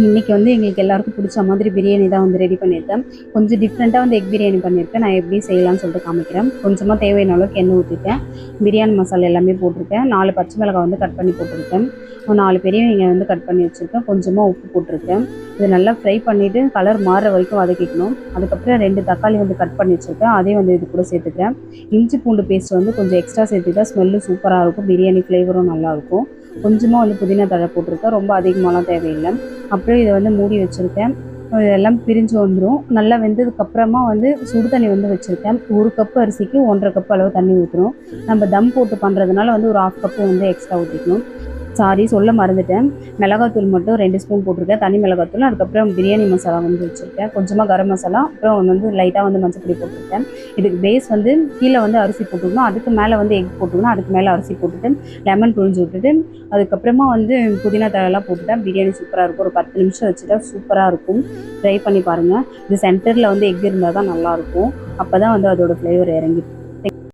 இன்றைக்கி வந்து எங்களுக்கு எல்லாருக்கும் பிடிச்ச மாதிரி பிரியாணி தான் வந்து ரெடி பண்ணியிருக்கேன். கொஞ்சம் டிஃப்ரெண்ட்டாக வந்து எக் பிரியாணி பண்ணியிருக்கேன். நான் எப்படி செய்யலாம்னு சொல்லிட்டு காமிக்கிறேன். கொஞ்சமாக தேவையான அளவுக்கு எண்ணெய் ஊற்றிருக்கேன். பிரியாணி மசாலா எல்லாமே போட்டிருக்கேன். 4 பச்சை மிளகாய் வந்து கட் பண்ணி போட்டிருக்கேன். 4 பெரிய வெங்காயம் வந்து கட் பண்ணி வச்சுருக்கேன். கொஞ்சமாக உப்பு போட்டிருக்கேன். இது நல்லா ஃப்ரை பண்ணிவிட்டு கலர் மாறுற வரைக்கும் வதக்கிக்கணும். அதுக்கப்புறம் 2 தக்காளி வந்து கட் பண்ணி வச்சுருக்கேன். அதையும் வந்து இது கூட சேர்த்துக்கிறேன். இஞ்சி பூண்டு பேஸ்ட் வந்து கொஞ்சம் எக்ஸ்ட்ரா சேர்த்துக்கிட்டா ஸ்மெல்லும் சூப்பராக இருக்கும். பிரியாணி ஃப்ளேவரும் நல்லாயிருக்கும். கொஞ்சமாக வந்து புதினா தழை போட்டிருக்கேன். ரொம்ப அதிகமாகலாம் தேவையில்லை. அப்புறம் இதை வந்து மூடி வச்சுருக்கேன். இதெல்லாம் பிரிஞ்சு வந்துடும். நல்லா வெந்ததுக்கப்புறமா வந்து சுடு தண்ணி வந்து வச்சுருக்கேன். 1 கப்பு அரிசிக்கு 1.5 கப்பு அளவு தண்ணி ஊற்றணும். நம்ம தம் போட்டு பண்ணுறதுனால வந்து ஒரு 1/2 கப்பு வந்து எக்ஸ்ட்ரா ஊற்றிக்கணும். சாரி சொல்ல மறந்துட்டேன். மிளகாத்தூள் மட்டும் 2 ஸ்பூன் போட்டிருக்கேன். தனி மிளகாத்தூள். அதுக்கப்புறம் பிரியாணி மசாலா வந்து வச்சுருக்கேன். கொஞ்சமாக கரம் மசாலா, அப்புறம் வந்து லைட்டாக வந்து மஞ்சப்பொடி போட்டிருக்கேன். இதுக்கு பேஸ் வந்து கீழே வந்து அரிசி போட்டுக்கணும். அதுக்கு மேலே வந்து எக் போட்டுக்கணும். அதுக்கு மேலே அரிசி போட்டுட்டு லெமன் புழிஞ்சு விட்டுட்டு அதுக்கப்புறமா வந்து புதினா தழைலாம் போட்டுட்டேன். பிரியாணி சூப்பராக இருக்கும். ஒரு 10 நிமிஷம் வச்சுட்டா சூப்பராக இருக்கும். ட்ரை பண்ணி பாருங்கள். இது சென்டரில் வந்து எக் இருந்தால் தான் நல்லாயிருக்கும். அப்போ தான் வந்து அதோடய ஃப்ளேவர் இறங்கிருக்கும்.